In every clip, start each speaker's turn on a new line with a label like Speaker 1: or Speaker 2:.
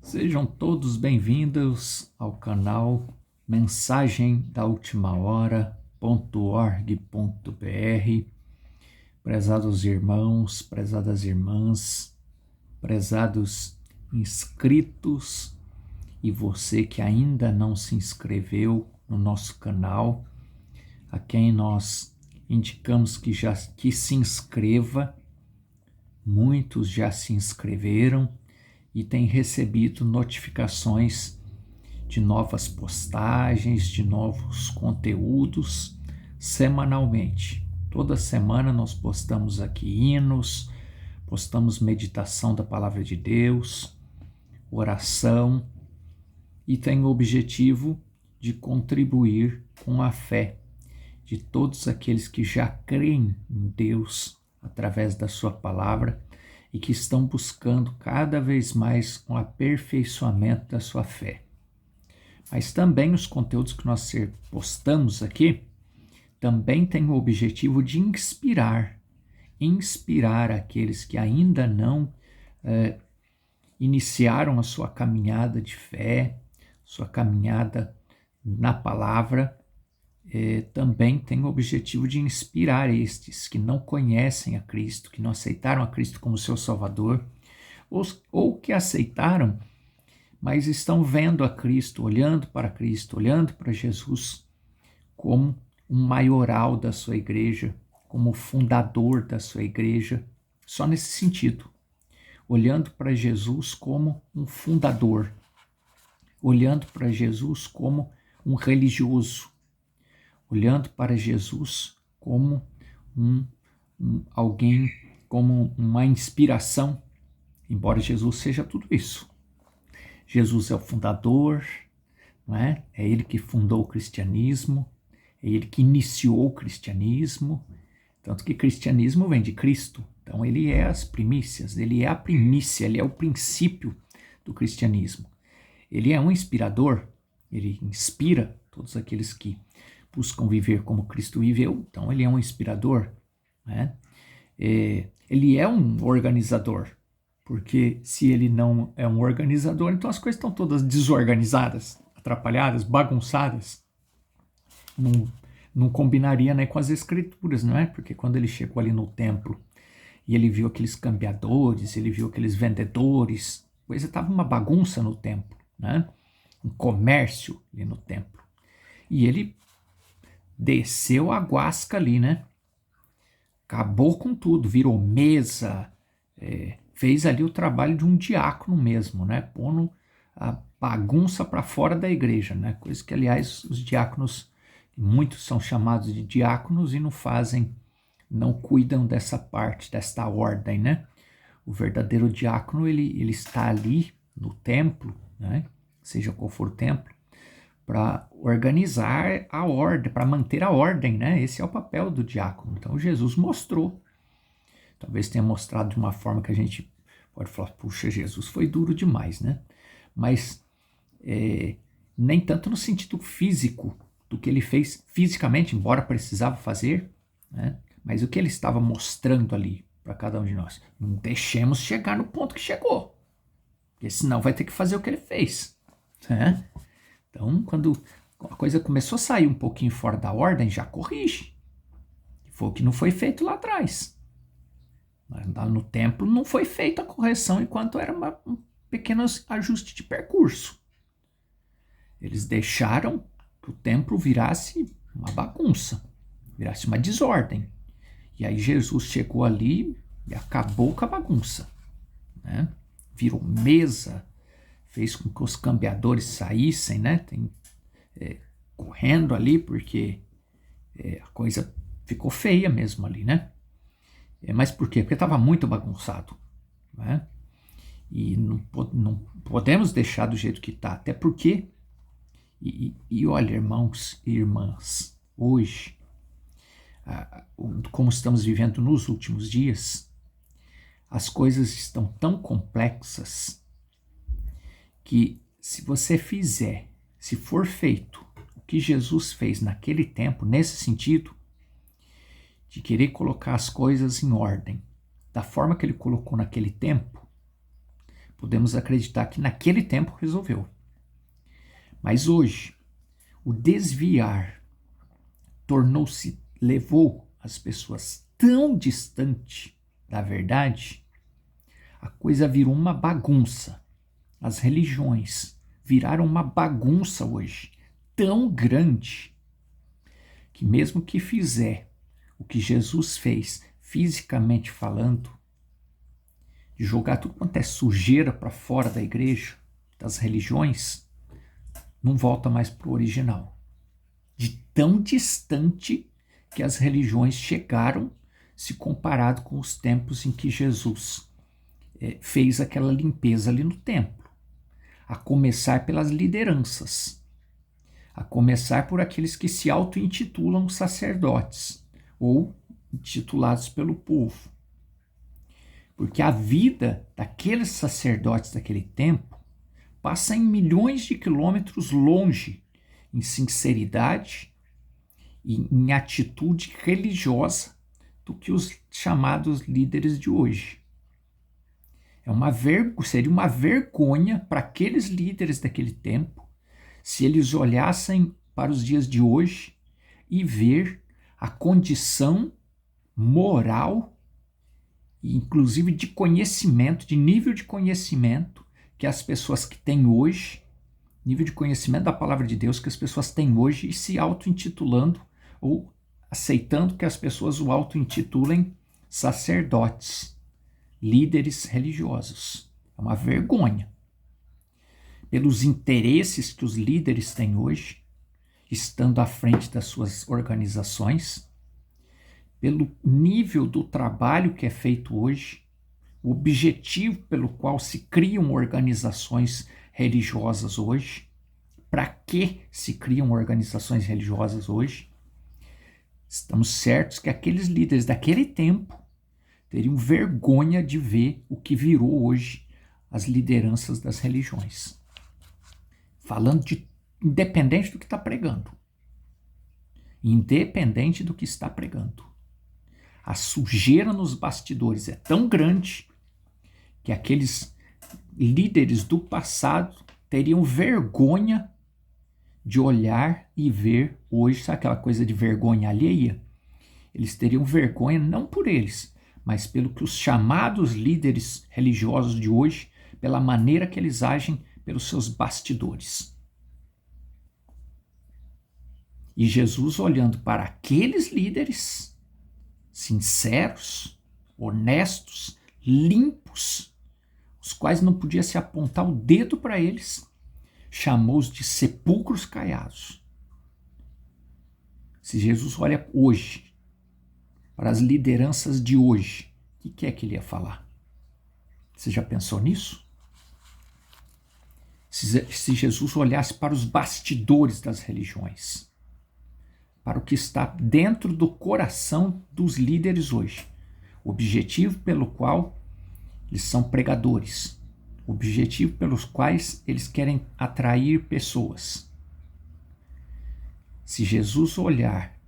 Speaker 1: Sejam todos bem-vindos ao canal Mensagem da Última Hora.org.br. Prezados irmãos, prezadas irmãs, prezados inscritos e você que ainda não se inscreveu no nosso canal, a quem nós indicamos que se inscreva. Muitos já se inscreveram e tem recebido notificações de novas postagens, de novos conteúdos semanalmente. Toda semana nós postamos aqui hinos, postamos meditação da Palavra de Deus, oração, e tem o objetivo de contribuir com a fé de todos aqueles que já creem em Deus através da sua palavra e que estão buscando cada vez mais um aperfeiçoamento da sua fé. Mas também os conteúdos que nós postamos aqui também têm o objetivo de inspirar aqueles que ainda não iniciaram a sua caminhada de fé, sua caminhada na palavra. Também tem o objetivo de inspirar estes que não conhecem a Cristo, que não aceitaram a Cristo como seu Salvador, ou que aceitaram, mas estão vendo a Cristo, olhando para Jesus como um maioral da sua igreja, como o fundador da sua igreja, só nesse sentido, olhando para Jesus como um fundador, olhando para Jesus como um religioso, olhando para Jesus como alguém, como uma inspiração, embora Jesus seja tudo isso. Jesus é o fundador, não é? É ele que fundou o cristianismo, é ele que iniciou o cristianismo, tanto que cristianismo vem de Cristo, então ele é as primícias, ele é a primícia, ele é o princípio do cristianismo. Ele é um inspirador, ele inspira todos aqueles que buscam viver como Cristo viveu, então ele é um inspirador, né? Ele é um organizador, porque se ele não é um organizador, então as coisas estão todas desorganizadas, atrapalhadas, bagunçadas. Não combinaria, né, com as escrituras, não é? Porque quando ele chegou ali no templo e ele viu aqueles cambiadores, ele viu aqueles vendedores, coisa estava uma bagunça no templo, né? Um comércio ali no templo. E ele desceu a guasca ali, né? Acabou com tudo, virou mesa, fez ali o trabalho de um diácono mesmo, né? Pondo a bagunça para fora da igreja, né? Coisa que, aliás, os diáconos, muitos são chamados de diáconos e não fazem, não cuidam dessa parte, desta ordem, né? O verdadeiro diácono, ele está ali no templo, né? Seja qual for o templo, para organizar a ordem, para manter a ordem, né? Esse é o papel do diácono. Então Jesus mostrou. Talvez tenha mostrado de uma forma que a gente pode falar, puxa, Jesus foi duro demais, né? Mas nem tanto no sentido físico do que ele fez fisicamente, embora precisava fazer, né? Mas o que ele estava mostrando ali para cada um de nós. Não deixemos chegar no ponto que chegou, porque senão vai ter que fazer o que ele fez, né? Então, quando a coisa começou a sair um pouquinho fora da ordem, já corrige. Foi o que não foi feito lá atrás. Lá no templo não foi feita a correção enquanto era um pequeno ajuste de percurso. Eles deixaram que o templo virasse uma bagunça, virasse uma desordem. E aí Jesus chegou ali e acabou com a bagunça, né? Virou mesa, fez com que os cambiadores saíssem, né? Correndo ali, porque a coisa ficou feia mesmo ali, né? Mas por quê? Porque estava muito bagunçado, né? E não podemos deixar do jeito que está, até porque, e olha, irmãos e irmãs, hoje, como estamos vivendo nos últimos dias, as coisas estão tão complexas que se for feito o que Jesus fez naquele tempo, nesse sentido, de querer colocar as coisas em ordem, da forma que ele colocou naquele tempo, Podemos acreditar que naquele tempo resolveu. Mas hoje, o desviar levou as pessoas tão distante da verdade, a coisa virou uma bagunça. As religiões viraram uma bagunça hoje, tão grande, que mesmo que fizer o que Jesus fez, fisicamente falando, de jogar tudo quanto é sujeira para fora da igreja, das religiões, não volta mais para o original. De tão distante que as religiões chegaram, se comparado com os tempos em que Jesus fez aquela limpeza ali no templo. A começar pelas lideranças, a começar por aqueles que se auto-intitulam sacerdotes, ou intitulados pelo povo. Porque a vida daqueles sacerdotes daquele tempo passa em milhões de quilômetros longe, em sinceridade e em atitude religiosa, do que os chamados líderes de hoje. Seria uma vergonha para aqueles líderes daquele tempo se eles olhassem para os dias de hoje e ver a condição moral, inclusive de conhecimento, de nível de conhecimento que as pessoas que têm hoje, nível de conhecimento da palavra de Deus que as pessoas têm hoje, e se auto-intitulando ou aceitando que as pessoas o auto-intitulem sacerdotes, líderes religiosos. É uma vergonha. Pelos interesses que os líderes têm hoje, estando à frente das suas organizações, pelo nível do trabalho que é feito hoje, o objetivo pelo qual se criam organizações religiosas hoje, para que se criam organizações religiosas hoje, estamos certos que aqueles líderes daquele tempo teriam vergonha de ver o que virou hoje as lideranças das religiões. Falando de independente do que está pregando. Independente do que está pregando. A sujeira nos bastidores é tão grande que aqueles líderes do passado teriam vergonha de olhar e ver hoje, sabe aquela coisa de vergonha alheia? Eles teriam vergonha não por eles, mas pelo que os chamados líderes religiosos de hoje, pela maneira que eles agem pelos seus bastidores. E Jesus, olhando para aqueles líderes sinceros, honestos, limpos, os quais não podia se apontar o dedo para eles, chamou-os de sepulcros caiados. Se Jesus olha hoje para as lideranças de hoje, o que é que ele ia falar? Você já pensou nisso? Se Jesus olhasse para os bastidores das religiões, para o que está dentro do coração dos líderes hoje, o objetivo pelo qual eles são pregadores, o objetivo pelos quais eles querem atrair pessoas. Se Jesus olhar,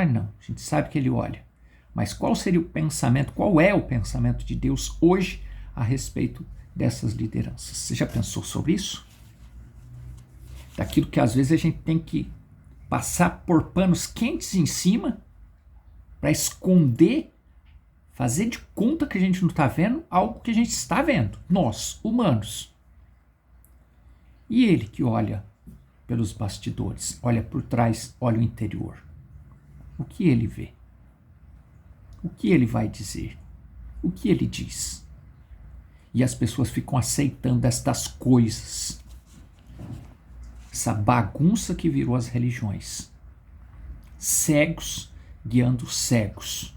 Speaker 1: não, a gente sabe que ele olha, mas qual seria o pensamento, qual é o pensamento de Deus hoje a respeito dessas lideranças? Você já pensou sobre isso? Daquilo que às vezes a gente tem que passar por panos quentes em cima para esconder, fazer de conta que a gente não está vendo algo que a gente está vendo, nós, humanos. E ele que olha pelos bastidores, olha por trás, olha o interior. O que ele vê? O que ele vai dizer? O que ele diz? E as pessoas ficam aceitando estas coisas. Essa bagunça que virou as religiões. Cegos guiando cegos.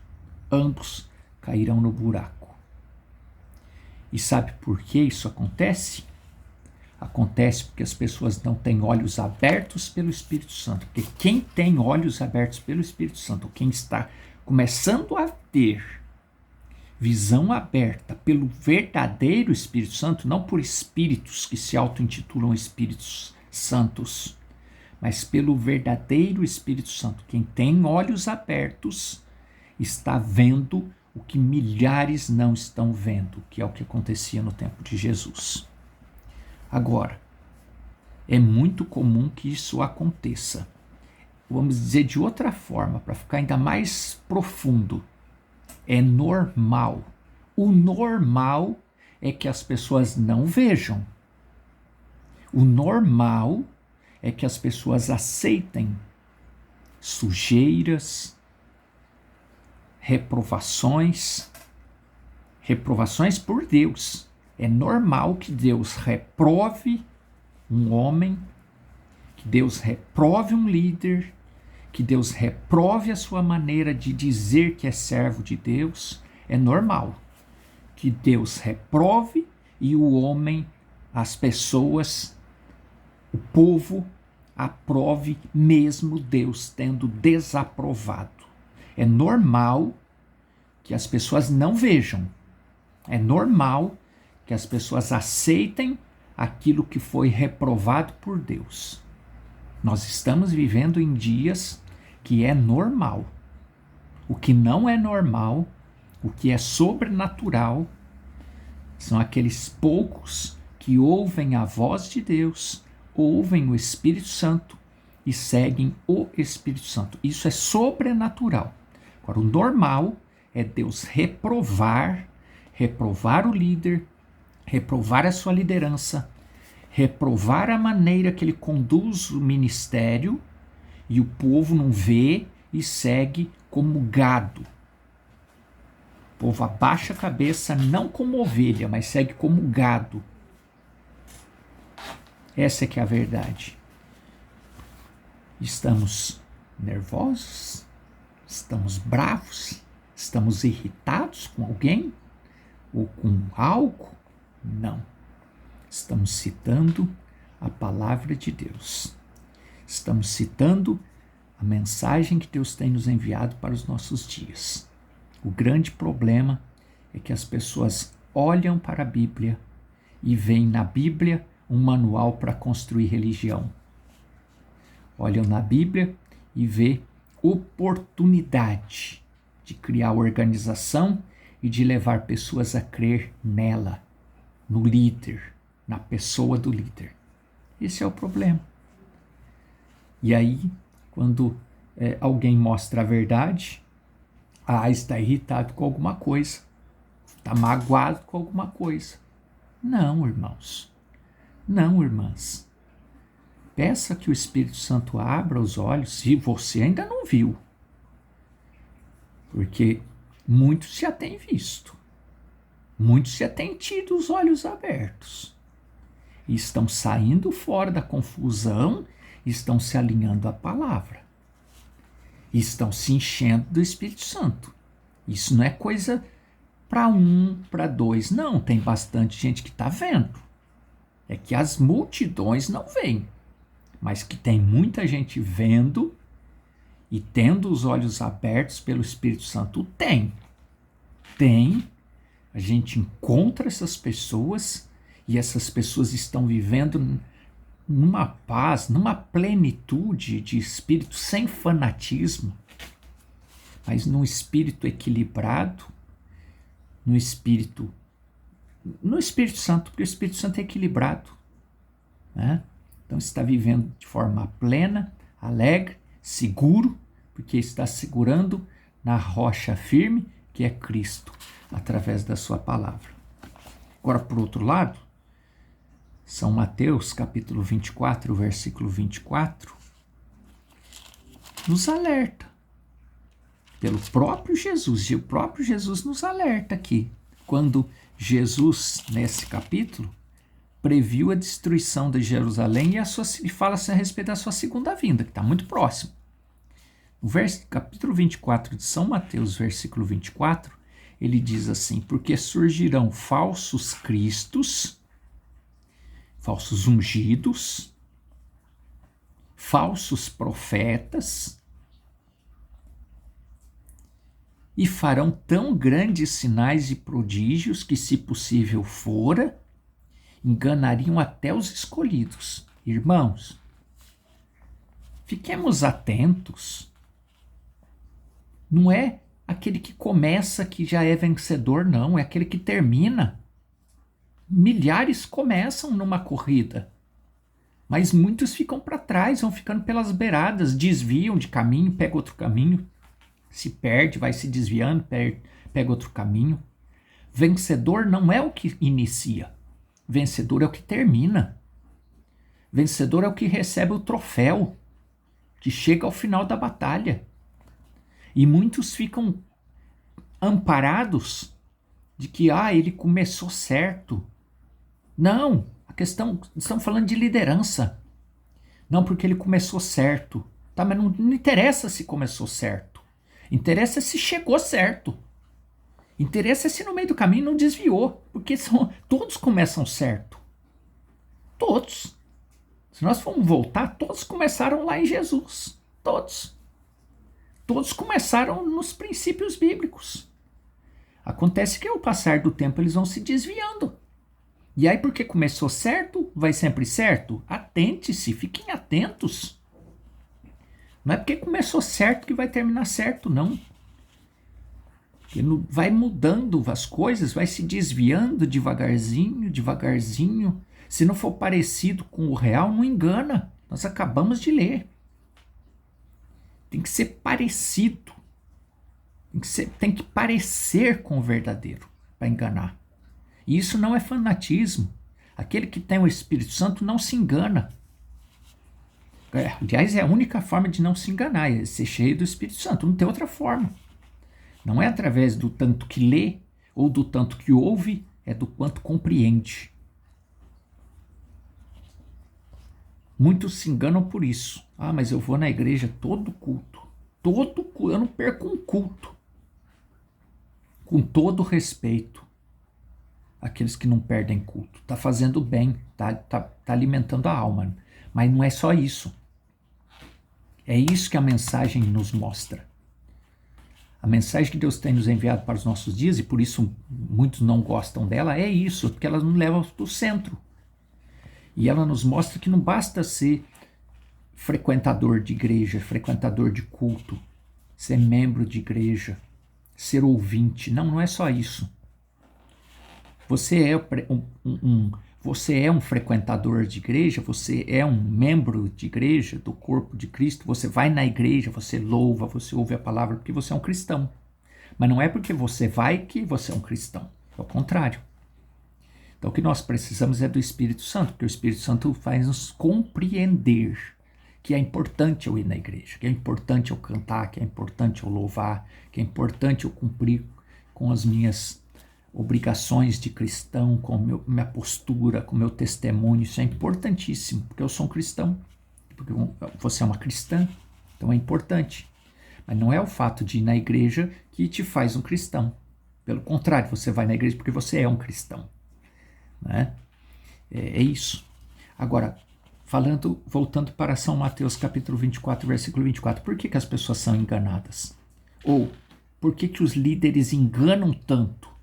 Speaker 1: Ambos cairão no buraco. E sabe por que isso acontece? Acontece porque as pessoas não têm olhos abertos pelo Espírito Santo. Porque quem tem olhos abertos pelo Espírito Santo, quem está começando a ter visão aberta pelo verdadeiro Espírito Santo, não por espíritos que se auto-intitulam Espíritos Santos, mas pelo verdadeiro Espírito Santo. Quem tem olhos abertos está vendo o que milhares não estão vendo, que é o que acontecia no tempo de Jesus. Agora, é muito comum que isso aconteça. Vamos dizer de outra forma, para ficar ainda mais profundo. É normal. O normal é que as pessoas não vejam. O normal é que as pessoas aceitem sujeiras, reprovações por Deus. É normal que Deus reprove um homem, que Deus reprove um líder, que Deus reprove a sua maneira de dizer que é servo de Deus. É normal que Deus reprove e o homem, as pessoas, o povo, aprove mesmo Deus tendo desaprovado. É normal que as pessoas não vejam. É normal que as pessoas aceitem aquilo que foi reprovado por Deus. Nós estamos vivendo em dias que é normal. O que não é normal, o que é sobrenatural, são aqueles poucos que ouvem a voz de Deus, ouvem o Espírito Santo e seguem o Espírito Santo. Isso é sobrenatural. Agora, o normal é Deus reprovar o líder, reprovar a sua liderança, reprovar a maneira que ele conduz o ministério, e o povo não vê e segue como gado. O povo abaixa a cabeça não como ovelha, mas segue como gado. Essa é que é a verdade. Estamos nervosos? Estamos bravos? Estamos irritados com alguém? Ou com algo? Não. Estamos citando a palavra de Deus. Estamos citando a mensagem que Deus tem nos enviado para os nossos dias. O grande problema é que as pessoas olham para a Bíblia e veem na Bíblia um manual para construir religião. Olham na Bíblia e vê oportunidade de criar organização e de levar pessoas a crer nela, no líder, na pessoa do líder. Esse é o problema. E aí, quando alguém mostra a verdade, está irritado com alguma coisa, está magoado com alguma coisa. Não, irmãos. Não, irmãs. Peça que o Espírito Santo abra os olhos se você ainda não viu. Porque muitos já têm visto. Muitos já têm tido os olhos abertos. E estão saindo fora da confusão, estão se alinhando à palavra. E estão se enchendo do Espírito Santo. Isso não é coisa para um, para dois. Não, tem bastante gente que está vendo. É que as multidões não veem. Mas que tem muita gente vendo e tendo os olhos abertos pelo Espírito Santo, tem. Tem. A gente encontra essas pessoas e essas pessoas estão vivendo numa paz, numa plenitude de espírito, sem fanatismo, mas num espírito equilibrado, no Espírito Santo, porque o Espírito Santo é equilibrado, né? Então está vivendo de forma plena, alegre, seguro, porque está segurando na rocha firme, que é Cristo, através da sua palavra. Agora, por outro lado, São Mateus, capítulo 24, versículo 24, nos alerta. Pelo próprio Jesus, e o próprio Jesus nos alerta aqui, quando Jesus, nesse capítulo, previu a destruição de Jerusalém e fala-se a respeito da sua segunda vinda, que está muito próximo. No capítulo 24 de São Mateus, versículo 24, ele diz assim: porque surgirão falsos cristos, falsos ungidos, falsos profetas, e farão tão grandes sinais e prodígios que, se possível fora, enganariam até os escolhidos. Irmãos, fiquemos atentos. Não é aquele que começa que já é vencedor, não, é aquele que termina. Milhares começam numa corrida, mas muitos ficam para trás, vão ficando pelas beiradas, desviam de caminho, pega outro caminho, se perde, vai se desviando, pega outro caminho. Vencedor não é o que inicia, vencedor é o que termina. Vencedor é o que recebe o troféu, que chega ao final da batalha. E muitos ficam amparados de que ele começou certo. Não, estamos falando de liderança. Não, porque ele começou certo. Tá, mas não interessa se começou certo. Interessa se chegou certo. Interessa se no meio do caminho não desviou. Porque todos começam certo. Todos. Se nós formos voltar, todos começaram lá em Jesus. Todos. Todos começaram nos princípios bíblicos. Acontece que ao passar do tempo eles vão se desviando. E aí, porque começou certo, vai sempre certo? Atente-se, fiquem atentos. Não é porque começou certo que vai terminar certo, não. Porque vai mudando as coisas, vai se desviando devagarzinho, devagarzinho. Se não for parecido com o real, não engana. Nós acabamos de ler. Tem que ser parecido. Tem que parecer com o verdadeiro para enganar. E isso não é fanatismo. Aquele que tem o Espírito Santo não se engana. Aliás, é a única forma de não se enganar, é ser cheio do Espírito Santo. Não tem outra forma. Não é através do tanto que lê ou do tanto que ouve, é do quanto compreende. Muitos se enganam por isso. Mas eu vou na igreja todo culto. Eu não perco um culto. Com todo respeito. Aqueles que não perdem culto. Está fazendo bem, tá alimentando a alma. Mas não é só isso. É isso que a mensagem nos mostra. A mensagem que Deus tem nos enviado para os nossos dias, e por isso muitos não gostam dela, é isso, porque ela nos leva para o centro. E ela nos mostra que não basta ser frequentador de igreja, frequentador de culto, ser membro de igreja, ser ouvinte. Não é só isso. Você é um frequentador de igreja, você é um membro de igreja, do corpo de Cristo, você vai na igreja, você louva, você ouve a palavra porque você é um cristão. Mas não é porque você vai que você é um cristão, é o contrário. Então o que nós precisamos é do Espírito Santo, porque o Espírito Santo faz nos compreender que é importante eu ir na igreja, que é importante eu cantar, que é importante eu louvar, que é importante eu cumprir com as minhas obrigações de cristão, com minha postura, com meu testemunho. Isso é importantíssimo, porque eu sou um cristão, porque você é uma cristã, então é importante. Mas não é o fato de ir na igreja que te faz um cristão. Pelo contrário, você vai na igreja porque você é um cristão. Né? É isso. Agora, voltando para São Mateus capítulo 24, versículo 24, por que as pessoas são enganadas? Ou por que os líderes enganam tanto?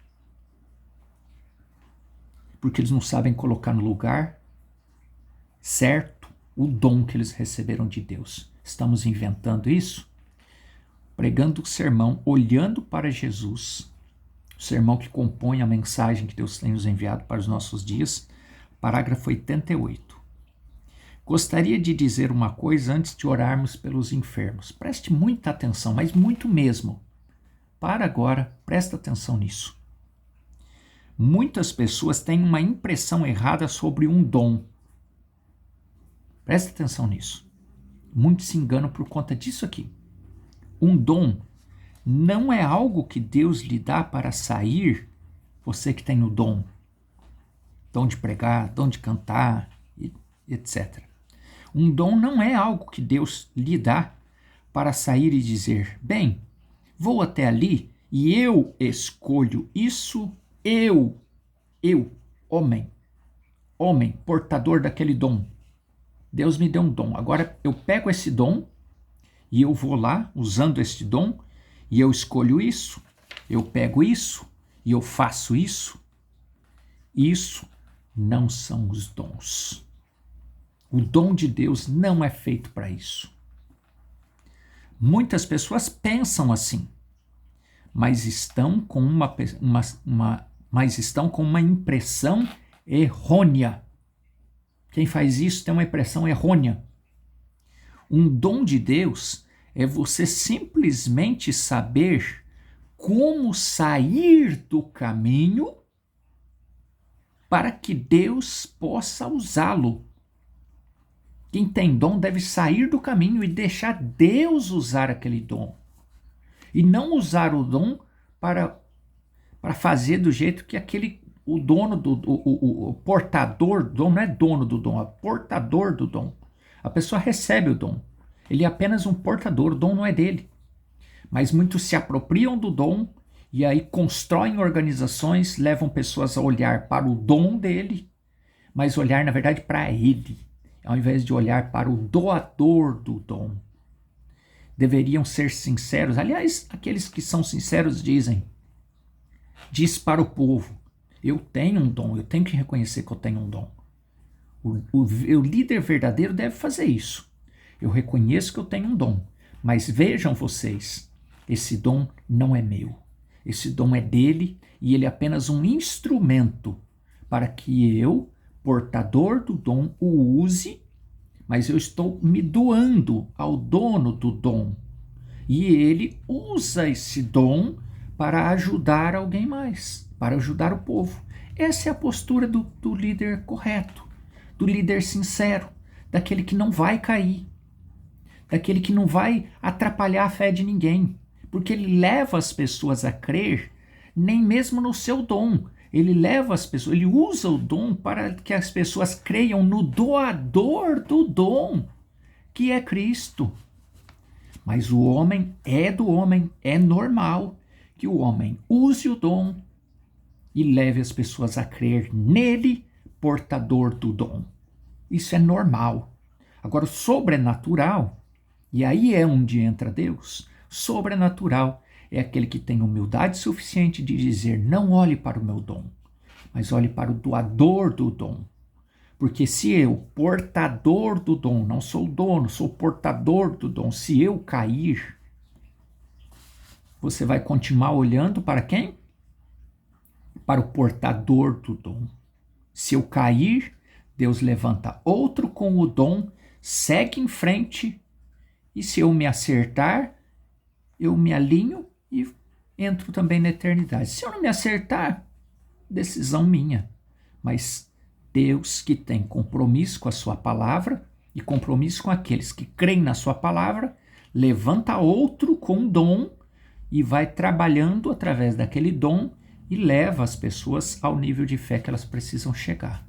Speaker 1: Porque eles não sabem colocar no lugar certo o dom que eles receberam de Deus. Estamos inventando isso? Pregando o sermão, olhando para Jesus, o sermão que compõe a mensagem que Deus tem nos enviado para os nossos dias, parágrafo 88. Gostaria de dizer uma coisa antes de orarmos pelos enfermos. Preste muita atenção, mas muito mesmo. Para agora, presta atenção nisso. Muitas pessoas têm uma impressão errada sobre um dom. Presta atenção nisso. Muitos se enganam por conta disso aqui. Um dom não é algo que Deus lhe dá para sair, você que tem o dom de pregar, dom de cantar, etc. Um dom não é algo que Deus lhe dá para sair e dizer, bem, vou até ali e eu escolho isso. Eu, homem, portador daquele dom. Deus me deu um dom. Agora eu pego esse dom e eu vou lá usando esse dom e eu escolho isso. Eu pego isso e eu faço isso. Isso não são os dons. O dom de Deus não é feito para isso. Muitas pessoas pensam assim. mas estão com mas estão com uma impressão errônea. Quem faz isso tem uma impressão errônea. Um dom de Deus é você simplesmente saber como sair do caminho para que Deus possa usá-lo. Quem tem dom deve sair do caminho e deixar Deus usar aquele dom. E não usar o dom para fazer do jeito que o dono o portador do dom, não é dono do dom, é portador do dom. A pessoa recebe o dom. Ele é apenas um portador, o dom não é dele. Mas muitos se apropriam do dom e aí constroem organizações, levam pessoas a olhar para o dom dele, mas olhar, na verdade, para ele, ao invés de olhar para o doador do dom. Deveriam ser sinceros. Aliás, aqueles que são sinceros diz para o povo, eu tenho um dom, eu tenho que reconhecer que eu tenho um dom. O líder verdadeiro deve fazer isso. Eu reconheço que eu tenho um dom, mas vejam vocês, esse dom não é meu. Esse dom é dele e ele é apenas um instrumento para que eu, portador do dom, o use, mas eu estou me doando ao dono do dom. E ele usa esse dom para ajudar alguém mais, para ajudar o povo. Essa é a postura do líder correto, do líder sincero, daquele que não vai cair, daquele que não vai atrapalhar a fé de ninguém, porque ele leva as pessoas a crer nem mesmo no seu dom. Ele leva as pessoas, ele usa o dom para que as pessoas creiam no doador do dom, que é Cristo. Mas o homem é do homem, é normal que o homem use o dom e leve as pessoas a crer nele, portador do dom. Isso é normal. Agora, o sobrenatural, e aí é onde entra Deus, sobrenatural é aquele que tem humildade suficiente de dizer, não olhe para o meu dom, mas olhe para o doador do dom. Porque se eu, portador do dom, não sou dono, sou portador do dom, se eu cair, você vai continuar olhando para quem? Para o portador do dom. Se eu cair, Deus levanta outro com o dom, segue em frente, e se eu me acertar, eu me alinho e entro também na eternidade. Se eu não me acertar, decisão minha. Mas Deus, que tem compromisso com a sua palavra e compromisso com aqueles que creem na sua palavra, levanta outro com dom e vai trabalhando através daquele dom e leva as pessoas ao nível de fé que elas precisam chegar.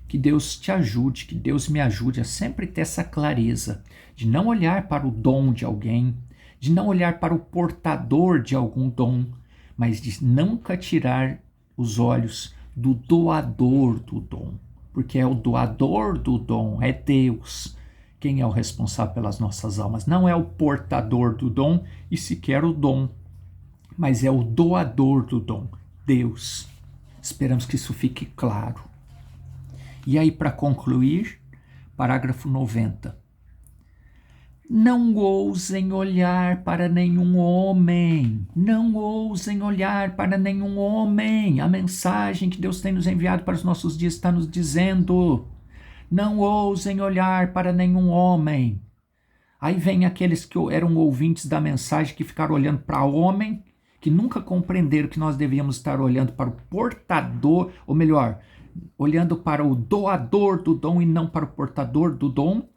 Speaker 1: Que Deus te ajude, que Deus me ajude a sempre ter essa clareza de não olhar para o dom de alguém, de não olhar para o portador de algum dom, mas de nunca tirar os olhos do doador do dom, porque é o doador do dom, é Deus quem é o responsável pelas nossas almas, não é o portador do dom e sequer o dom, mas é o doador do dom, Deus. Esperamos que isso fique claro. E aí, para concluir, parágrafo 90. Não ousem olhar para nenhum homem. Não ousem olhar para nenhum homem. A mensagem que Deus tem nos enviado para os nossos dias está nos dizendo: não ousem olhar para nenhum homem. Aí vem aqueles que eram ouvintes da mensagem que ficaram olhando para o homem, que nunca compreenderam que nós devíamos estar olhando para o portador, ou melhor, olhando para o doador do dom e não para o portador do dom.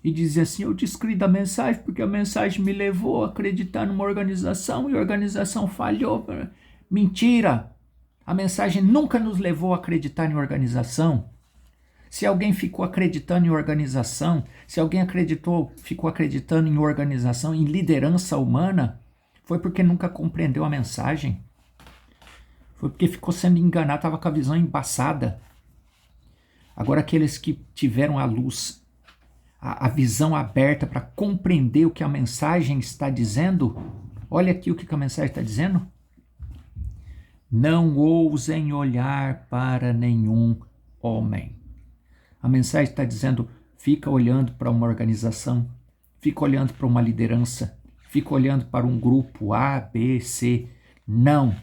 Speaker 1: E dizer assim, eu descrevi da mensagem porque a mensagem me levou a acreditar numa organização e a organização falhou. Mentira! A mensagem nunca nos levou a acreditar em organização. Se alguém ficou acreditando em organização, se alguém ficou acreditando em organização, em liderança humana, foi porque nunca compreendeu a mensagem. Foi porque ficou sendo enganado, estava com a visão embaçada. Agora aqueles que tiveram a luz, a visão aberta para compreender o que a mensagem está dizendo, olha aqui o que a mensagem está dizendo. Não ousem olhar para nenhum homem. A mensagem está dizendo, fica olhando para uma organização, fica olhando para uma liderança, fica olhando para um grupo A, B, C. Não.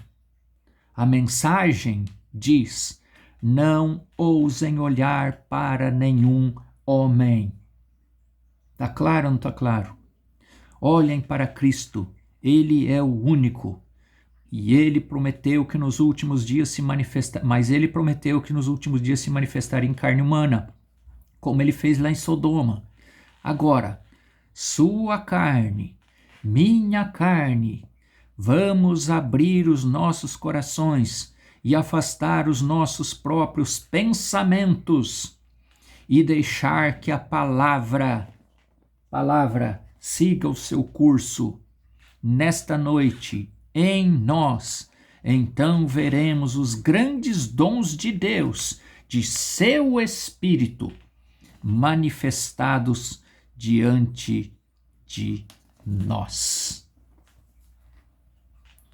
Speaker 1: A mensagem diz: não ousem olhar para nenhum homem. Está claro ou não está claro? Olhem para Cristo. Ele é o único. E ele prometeu que nos últimos dias se manifestaria, mas ele prometeu que nos últimos dias se manifestaria em carne humana, como ele fez lá em Sodoma. Agora, sua carne, minha carne, vamos abrir os nossos corações e afastar os nossos próprios pensamentos e deixar que a palavra siga o seu curso nesta noite em nós. Então veremos os grandes dons de Deus, de seu Espírito, manifestados diante de nós.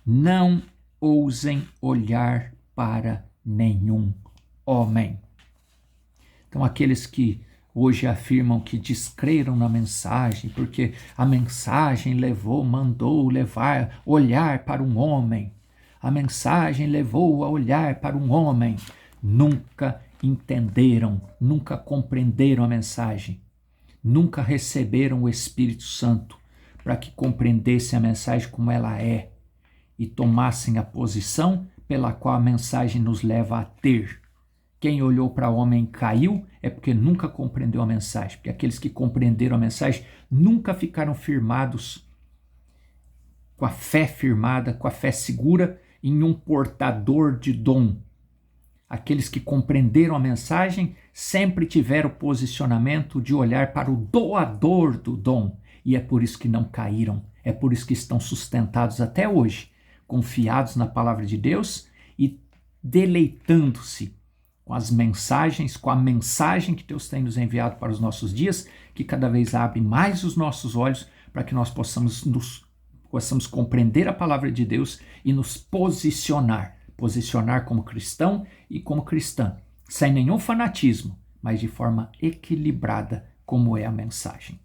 Speaker 1: Não ousem olhar para nenhum homem. Então, aqueles que hoje afirmam que descreram na mensagem, porque a mensagem mandou levar, olhar para um homem. A mensagem levou a olhar para um homem. Nunca entenderam, nunca compreenderam a mensagem. Nunca receberam o Espírito Santo para que compreendessem a mensagem como ela é e tomassem a posição pela qual a mensagem nos leva a ter. Quem olhou para o homem caiu é porque nunca compreendeu a mensagem. Porque aqueles que compreenderam a mensagem nunca ficaram firmados, com a fé firmada, com a fé segura em um portador de dom. Aqueles que compreenderam a mensagem sempre tiveram o posicionamento de olhar para o doador do dom. E é por isso que não caíram. É por isso que estão sustentados até hoje, confiados na palavra de Deus e deleitando-se com as mensagens, com a mensagem que Deus tem nos enviado para os nossos dias, que cada vez abre mais os nossos olhos para que nós possamos compreender a palavra de Deus e nos posicionar como cristão e como cristã, sem nenhum fanatismo, mas de forma equilibrada, como é a mensagem.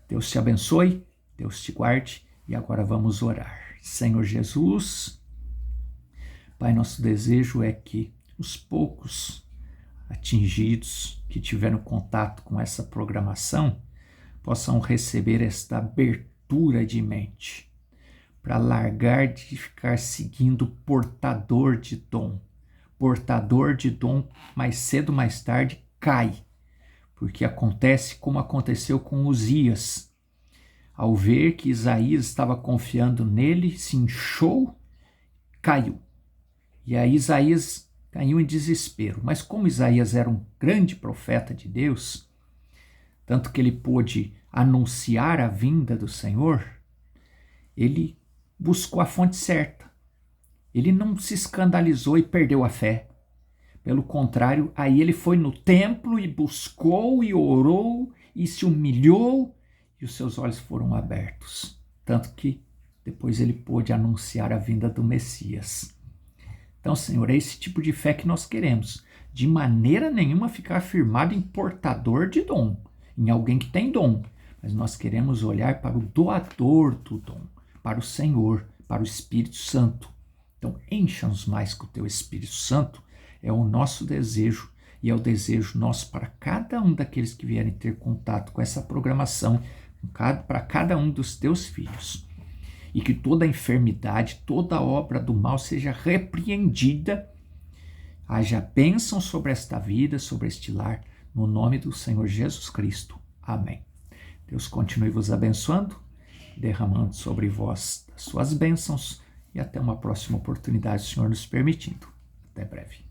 Speaker 1: Deus te abençoe, Deus te guarde, e agora vamos orar. Senhor Jesus, Pai, nosso desejo é que os poucos atingidos que tiveram contato com essa programação possam receber esta abertura de mente para largar de ficar seguindo portador de dom. Portador de dom, mais cedo ou mais tarde, cai, porque acontece como aconteceu com Uzias. Ao ver que Isaías estava confiando nele, se inchou, caiu. E aí Isaías caiu em desespero. Mas como Isaías era um grande profeta de Deus, tanto que ele pôde anunciar a vinda do Senhor, ele buscou a fonte certa. Ele não se escandalizou e perdeu a fé. Pelo contrário, aí ele foi no templo e buscou e orou e se humilhou e os seus olhos foram abertos. Tanto que depois ele pôde anunciar a vinda do Messias. Então, Senhor, é esse tipo de fé que nós queremos. De maneira nenhuma ficar firmado em portador de dom, em alguém que tem dom. Mas nós queremos olhar para o doador do dom, para o Senhor, para o Espírito Santo. Então, encha-nos mais com o teu Espírito Santo. É o nosso desejo e é o desejo nosso para cada um daqueles que vierem ter contato com essa programação, para cada um dos teus filhos. E que toda enfermidade, toda obra do mal seja repreendida, haja bênção sobre esta vida, sobre este lar, no nome do Senhor Jesus Cristo. Amém. Deus continue vos abençoando, derramando sobre vós as suas bênçãos, e até uma próxima oportunidade, Senhor nos permitindo. Até breve.